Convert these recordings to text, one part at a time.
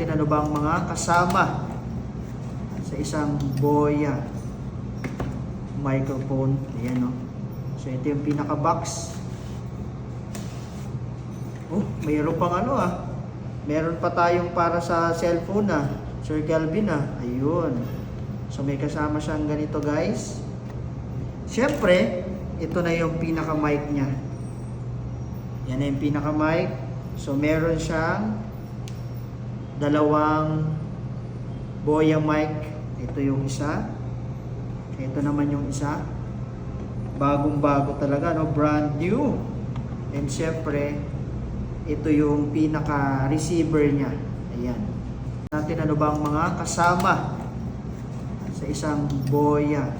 natin ano bang mga kasama sa isang Boya microphone. Ayan, no? So ito yung pinaka box. Oh, mayroon pang ano meron pa tayong para sa cellphone Sir Galvin ayun. So may kasama siyang ganito, guys. Siyempre, ito na yung pinaka mic niya. Yan na yung pinaka mic. So meron siyang dalawang Boya mic. Ito yung isa. Ito naman yung isa. Bagong-bago talaga, no? Brand new. And syempre, ito yung pinaka receiver niya. Ayan. Natin ano bang mga kasama sa isang Boya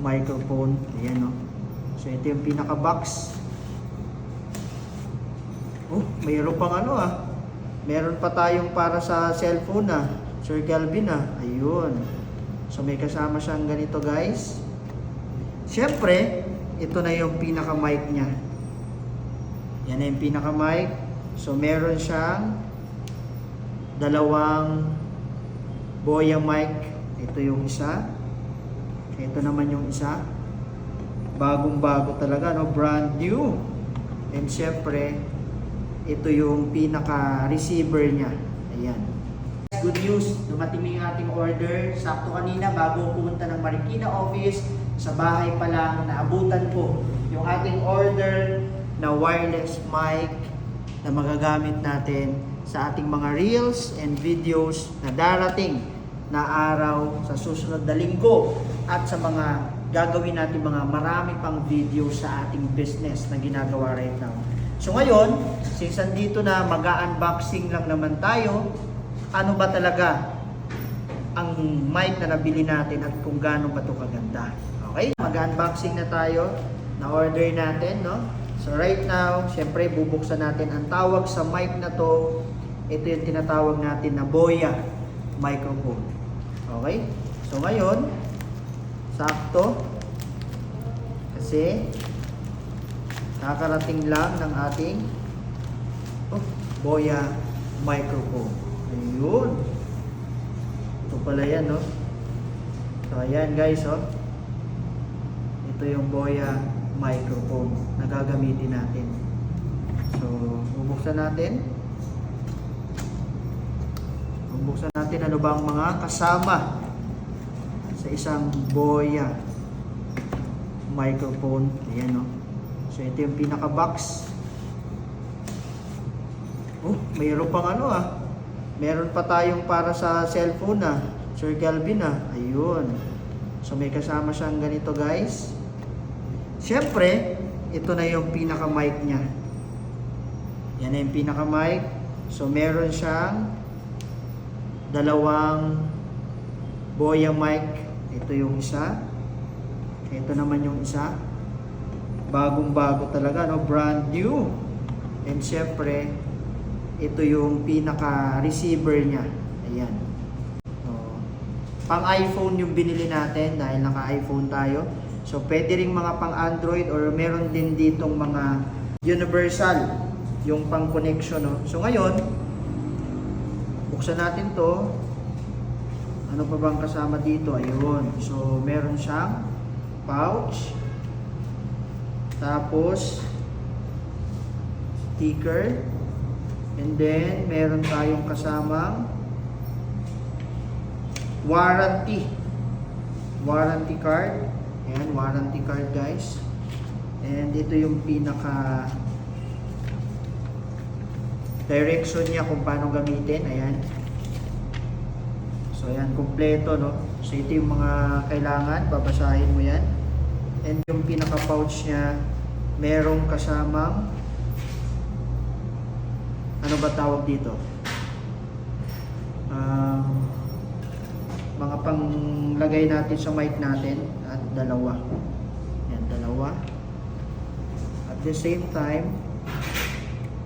microphone. Ayan, no? So ito yung pinaka box. Oh, mayroon pang ano meron pa tayong para sa cellphone Sir Galvin ayun. So may kasama siyang ganito, guys. Siyempre, ito na yung pinaka mic niya. Yan na yung pinaka mic. So meron siyang dalawang Boya mic. Ito yung isa. Ito naman yung isa. Bagong-bago talaga, no? Brand new. And syempre, ito yung pinaka receiver niya. Ayan. Good news, dumating yung ating order. Sakto kanina bago pumunta ng Marikina office, sa bahay pa lang naabutan ko yung ating order na wireless mic na magagamit natin sa ating mga reels and videos na darating na araw sa susunod na linggo at sa mga gagawin natin mga marami pang video sa ating business na ginagawa right now. So ngayon, since andito na mag-unboxing lang naman tayo, ano ba talaga ang mic na nabili natin at kung gaano ba ito kaganda. Okay? Mag-unboxing na tayo, na-order natin, no? So right now, syempre bubuksan natin ang tawag sa mic na to. Ito yung tinatawag natin na Boya microphone. Okay? So ngayon, sakto, kasi kakarating lang ng ating Boya microphone. Ayun. Ito pala yan, no? So ayan, guys, ito yung Boya microphone na gagamitin natin. So bubuksan natin. Bubuksan natin ano bang mga kasama sa isang Boya microphone. Ayan, no? So ito yung pinaka box. Oh, mayroon pang ano meron pa tayong para sa cellphone Sir Galvin ayun. So may kasama siyang ganito, guys. Siyempre, ito na yung pinaka mic niya. Yan na yung pinaka mic. So meron siyang dalawang Boya mic. Ito yung isa. Ito naman yung isa. Bagong-bago talaga, no? Brand new. And syempre, ito yung pinaka receiver niya. Ayan. So, pang iPhone yung binili natin dahil naka-iPhone tayo. So pwede ring mga pang Android or meron din ditong mga universal yung pang connection, no? So ngayon, buksan natin to. Ano pa bang kasama dito? Ayun. So meron siyang pouch. Tapos sticker. And then meron tayong kasamang warranty card. Ayan, warranty card, guys. And ito yung pinaka direction niya kung paano gamitin. Ayan. So ayan, kompleto, no? So ito yung mga kailangan, babasahin mo yan. And yung pinaka pouch niya, merong kasamang ano ba tawag dito? Mga panglagay natin sa mic natin at dalawa. Yan, dalawa. At the same time,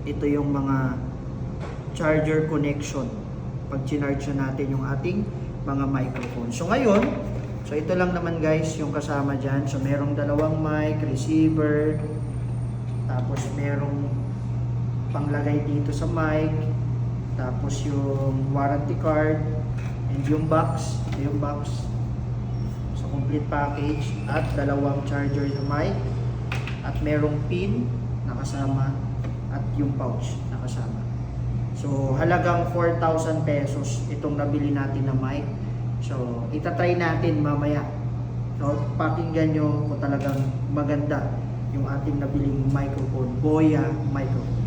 ito yung mga charger connection pag chinarge natin yung ating mga microphone. So ngayon, so ito lang naman, guys, yung kasama dyan. So merong dalawang mic, receiver, tapos merong panglagay dito sa mic, tapos yung warranty card, and yung box, ito yung box. So complete package at dalawang charger sa mic at merong pin nakasama at yung pouch nakasama. So halagang 4,000 pesos itong nabili natin na mic. So itatry natin mamaya. So pakinggan nyo kung talagang maganda yung ating nabiling microphone, Boya microphone.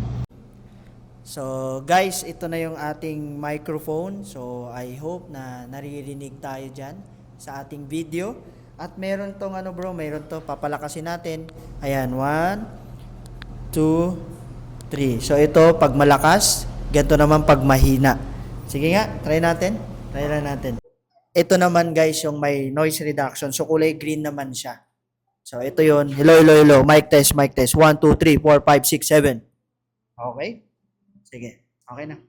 So guys, ito na yung ating microphone. So I hope na naririnig tayo dyan sa ating video. At meron tong ano bro, meron to, papalakasin natin. Ayan, 1, 2, 3. So ito pag malakas, ganito naman pag mahina. Sige nga, try natin. Try lang natin. Ito naman guys yung may noise reduction. So kulay green naman siya. So ito yun. Hello, hello, hello. Mic test, mic test. 1, 2, 3, 4, 5, 6, 7. Okay? Sige. Okay na.